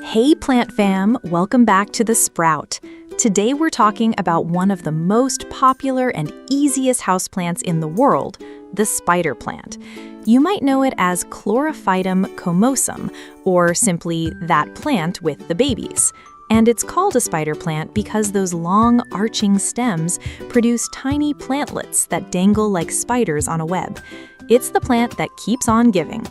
Hey plant fam, welcome back to The Sprout. Today we're talking about one of the most popular and easiest houseplants in the world, the spider plant. You might know it as Chlorophytum comosum, or simply that plant with the babies. And it's called a spider plant because those long, arching stems produce tiny plantlets that dangle like spiders on a web. It's the plant that keeps on giving.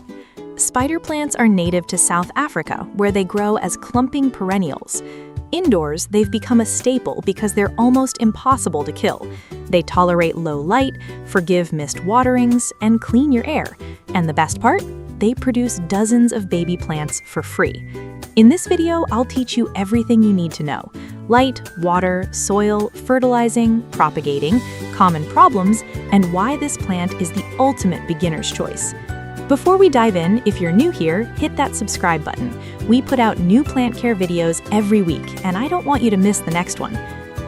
Spider plants are native to South Africa, where they grow as clumping perennials. Indoors, they've become a staple because they're almost impossible to kill. They tolerate low light, forgive missed waterings, and clean your air. And the best part? They produce dozens of baby plants for free. In this video, I'll teach you everything you need to know: light, water, soil, fertilizing, propagating, common problems, and why this plant is the ultimate beginner's choice. Before we dive in, if you're new here, hit that subscribe button. We put out new plant care videos every week, and I don't want you to miss the next one.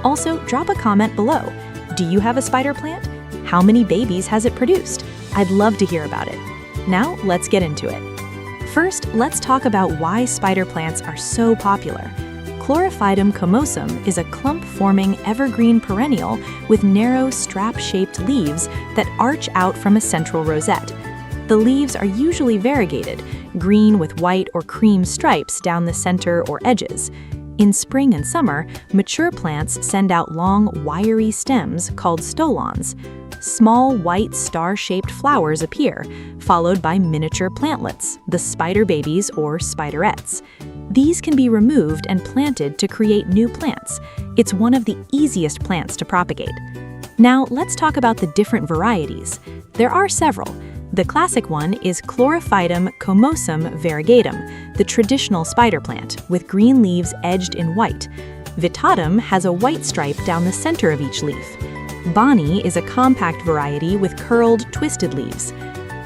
Also, drop a comment below. Do you have a spider plant? How many babies has it produced? I'd love to hear about it. Now, let's get into it. First, let's talk about why spider plants are so popular. Chlorophytum comosum is a clump-forming evergreen perennial with narrow, strap-shaped leaves that arch out from a central rosette. The leaves are usually variegated, green with white or cream stripes down the center or edges. In spring and summer, mature plants send out long, wiry stems called stolons. Small, white, star-shaped flowers appear, followed by miniature plantlets, the spider babies or spiderettes. These can be removed and planted to create new plants. It's one of the easiest plants to propagate. Now, let's talk about the different varieties. There are several. The classic one is Chlorophytum comosum variegatum, the traditional spider plant, with green leaves edged in white. Vittatum has a white stripe down the center of each leaf. Bonnie is a compact variety with curled, twisted leaves.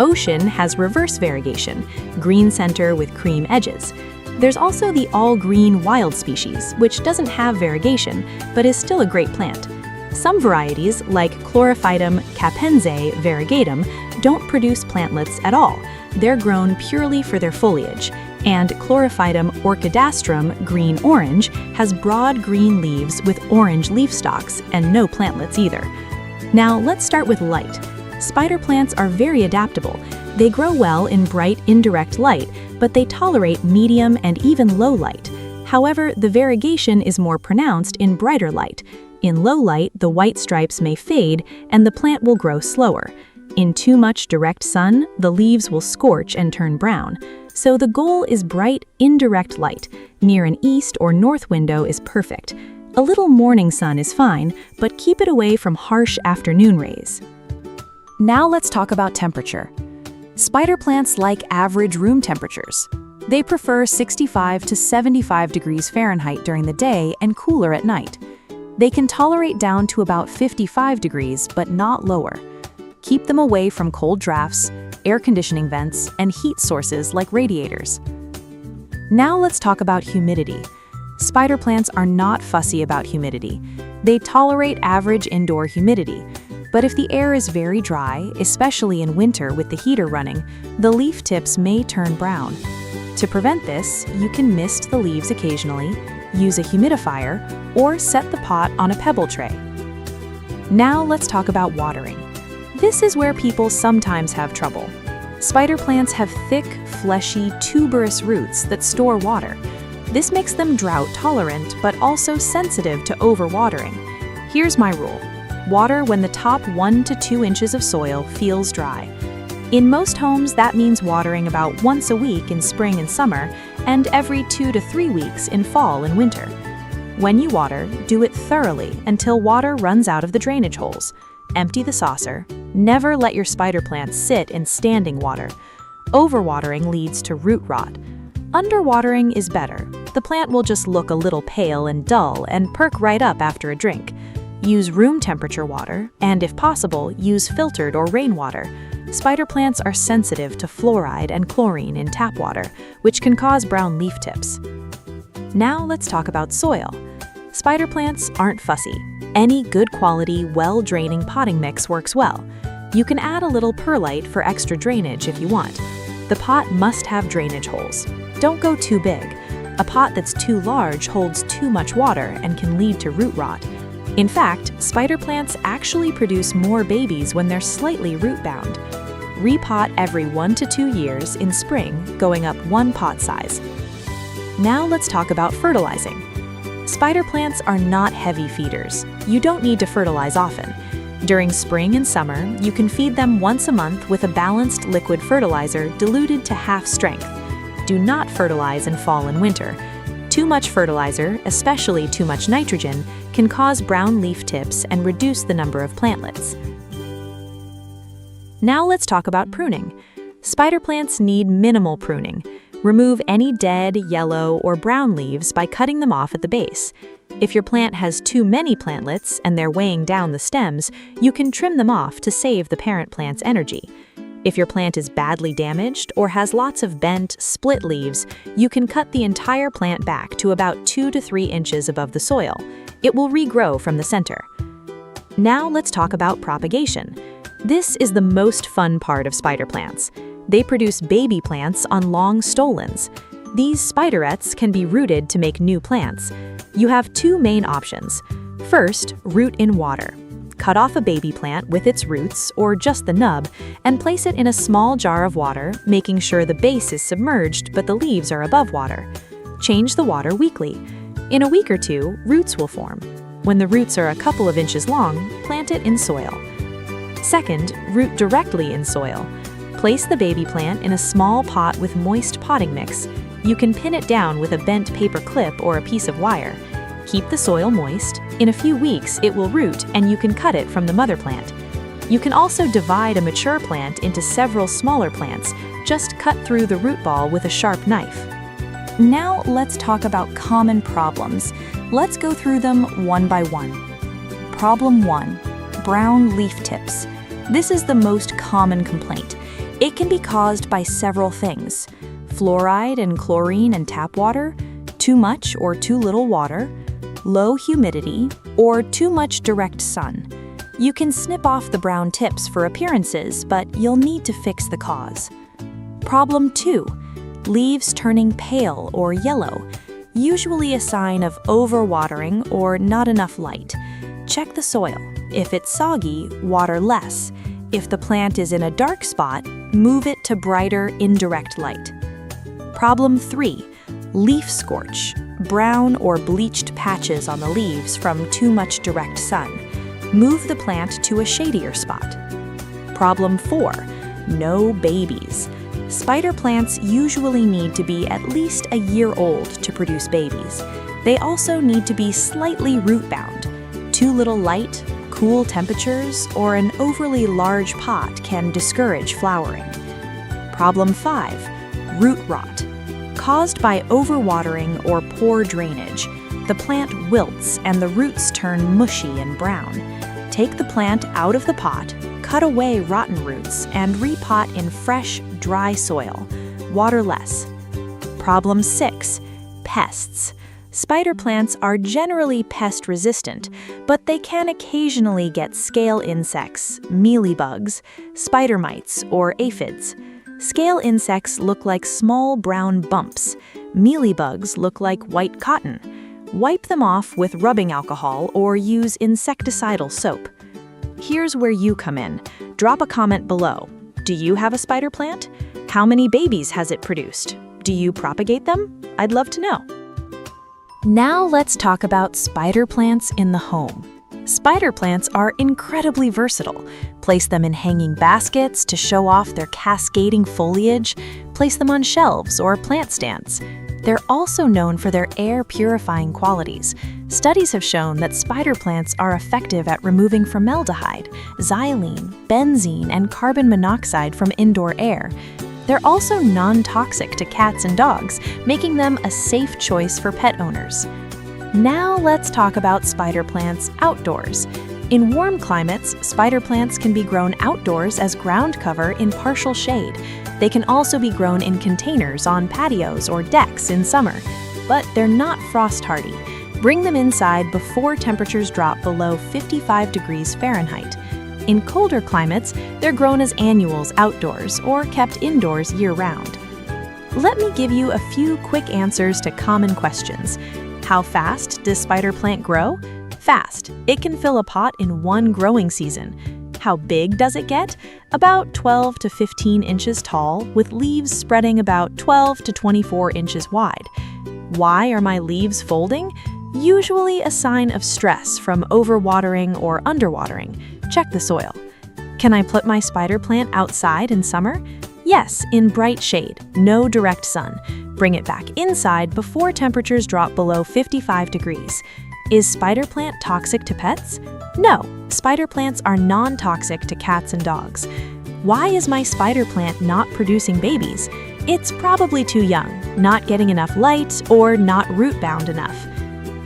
Ocean has reverse variegation, green center with cream edges. There's also the all-green wild species, which doesn't have variegation, but is still a great plant. Some varieties, like Chlorophytum capense variegatum, don't produce plantlets at all. They're grown purely for their foliage. And Chlorophytum orchidastrum green-orange has broad green leaves with orange leaf stalks and no plantlets either. Now let's start with light. Spider plants are very adaptable. They grow well in bright indirect light, but they tolerate medium and even low light. However, the variegation is more pronounced in brighter light. In low light, the white stripes may fade and the plant will grow slower. In too much direct sun, the leaves will scorch and turn brown. So the goal is bright, indirect light. Near an east or north window is perfect. A little morning sun is fine, but keep it away from harsh afternoon rays. Now let's talk about temperature. Spider plants like average room temperatures. They prefer 65 to 75 degrees Fahrenheit during the day and cooler at night. They can tolerate down to about 55 degrees, but not lower. Keep them away from cold drafts, air conditioning vents, and heat sources like radiators. Now let's talk about humidity. Spider plants are not fussy about humidity. They tolerate average indoor humidity. But if the air is very dry, especially in winter with the heater running, the leaf tips may turn brown. To prevent this, you can mist the leaves occasionally, use a humidifier, or set the pot on a pebble tray. Now let's talk about watering. This is where people sometimes have trouble. Spider plants have thick, fleshy, tuberous roots that store water. This makes them drought tolerant, but also sensitive to overwatering. Here's my rule: water when the top 1 to 2 inches of soil feels dry. In most homes, that means watering about once a week in spring and summer, and every 2 to 3 weeks in fall and winter. When you water, do it thoroughly until water runs out of the drainage holes. Empty the saucer. Never let your spider plants sit in standing water. Overwatering leads to root rot. Underwatering is better. The plant will just look a little pale and dull and perk right up after a drink. Use room temperature water, and if possible, use filtered or rainwater. Spider plants are sensitive to fluoride and chlorine in tap water, which can cause brown leaf tips. Now let's talk about soil. Spider plants aren't fussy. Any good quality, well-draining potting mix works well. You can add a little perlite for extra drainage if you want. The pot must have drainage holes. Don't go too big. A pot that's too large holds too much water and can lead to root rot. In fact, spider plants actually produce more babies when they're slightly root-bound. Repot every 1 to 2 years in spring, going up 1 pot size. Now let's talk about fertilizing. Spider plants are not heavy feeders. You don't need to fertilize often. During spring and summer, you can feed them once a month with a balanced liquid fertilizer diluted to half strength. Do not fertilize in fall and winter. Too much fertilizer, especially too much nitrogen, can cause brown leaf tips and reduce the number of plantlets. Now let's talk about pruning. Spider plants need minimal pruning. Remove any dead, yellow, or brown leaves by cutting them off at the base. If your plant has too many plantlets and they're weighing down the stems, you can trim them off to save the parent plant's energy. If your plant is badly damaged or has lots of bent, split leaves, you can cut the entire plant back to about 2 to 3 inches above the soil. It will regrow from the center. Now let's talk about propagation. This is the most fun part of spider plants. They produce baby plants on long stolons. These spiderets can be rooted to make new plants. You have 2 main options. First, root in water. Cut off a baby plant with its roots, or just the nub, and place it in a small jar of water, making sure the base is submerged but the leaves are above water. Change the water weekly. In a week or 2, roots will form. When the roots are a couple of inches long, plant it in soil. Second, root directly in soil. Place the baby plant in a small pot with moist potting mix. You can pin it down with a bent paper clip or a piece of wire. Keep the soil moist. In a few weeks, it will root and you can cut it from the mother plant. You can also divide a mature plant into several smaller plants. Just cut through the root ball with a sharp knife. Now let's talk about common problems. Let's go through them one by one. Problem 1. Brown leaf tips. This is the most common complaint. It can be caused by several things: fluoride and chlorine in tap water, too much or too little water, low humidity, or too much direct sun. You can snip off the brown tips for appearances, but you'll need to fix the cause. Problem 2. Leaves turning pale or yellow, usually a sign of overwatering or not enough light. Check the soil. If it's soggy, water less. If the plant is in a dark spot, move it to brighter, indirect light. Problem 3. Leaf scorch, brown or bleached patches on the leaves from too much direct sun. Move the plant to a shadier spot. Problem 4. No babies. Spider plants usually need to be at least a year old to produce babies. They also need to be slightly root-bound. Too little light, cool temperatures, or an overly large pot can discourage flowering. Problem 5. Root rot. Caused by overwatering or poor drainage, the plant wilts and the roots turn mushy and brown. Take the plant out of the pot, cut away rotten roots, and repot in fresh, dry soil. Water less. Problem 6. Pests. Spider plants are generally pest-resistant, but they can occasionally get scale insects, mealybugs, spider mites, or aphids. Scale insects look like small brown bumps. Mealybugs look like white cotton. Wipe them off with rubbing alcohol or use insecticidal soap. Here's where you come in. Drop a comment below. Do you have a spider plant? How many babies has it produced? Do you propagate them? I'd love to know. Now let's talk about spider plants in the home. Spider plants are incredibly versatile. Place them in hanging baskets to show off their cascading foliage. Place them on shelves or plant stands. They're also known for their air-purifying qualities. Studies have shown that spider plants are effective at removing formaldehyde, xylene, benzene, and carbon monoxide from indoor air. They're also non-toxic to cats and dogs, making them a safe choice for pet owners. Now let's talk about spider plants outdoors. In warm climates, spider plants can be grown outdoors as ground cover in partial shade. They can also be grown in containers on patios or decks in summer, but they're not frost hardy. Bring them inside before temperatures drop below 55 degrees Fahrenheit. In colder climates, they're grown as annuals outdoors or kept indoors year-round. Let me give you a few quick answers to common questions. How fast does spider plant grow? Fast. It can fill a pot in one growing season. How big does it get? About 12 to 15 inches tall, with leaves spreading about 12 to 24 inches wide. Why are my leaves folding? Usually a sign of stress from overwatering or underwatering. Check the soil. Can I put my spider plant outside in summer? Yes, in bright shade, no direct sun. Bring it back inside before temperatures drop below 55 degrees. Is spider plant toxic to pets? No, spider plants are non-toxic to cats and dogs. Why is my spider plant not producing babies? It's probably too young, not getting enough light, or not root-bound enough.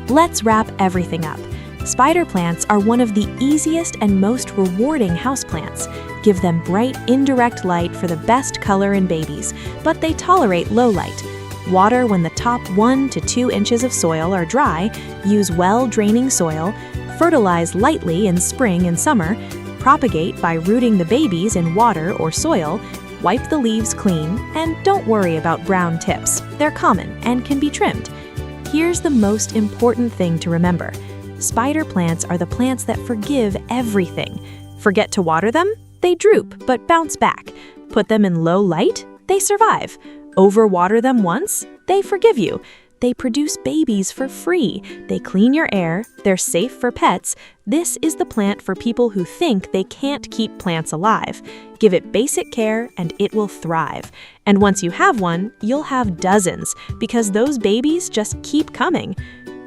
Let's wrap everything up. Spider plants are one of the easiest and most rewarding houseplants. Give them bright, indirect light for the best color in babies, but they tolerate low light. Water when the top 1 to 2 inches of soil are dry, use well-draining soil, fertilize lightly in spring and summer, propagate by rooting the babies in water or soil, wipe the leaves clean, and don't worry about brown tips. They're common and can be trimmed. Here's the most important thing to remember. Spider plants are the plants that forgive everything. Forget to water them? They droop but bounce back. Put them in low light? They survive. Overwater them once? They forgive you. They produce babies for free. They clean your air. They're safe for pets. This is the plant for people who think they can't keep plants alive. Give it basic care and it will thrive. And once you have one, you'll have dozens because those babies just keep coming.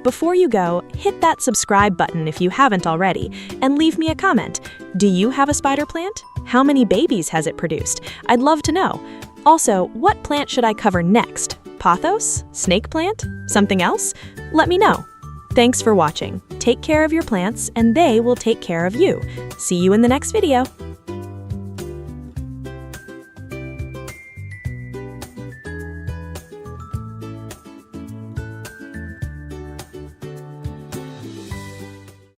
Before you go, hit that subscribe button if you haven't already, and leave me a comment. Do you have a spider plant? How many babies has it produced? I'd love to know. Also, what plant should I cover next? Pothos? Snake plant? Something else? Let me know. Thanks for watching. Take care of your plants, and they will take care of you. See you in the next video.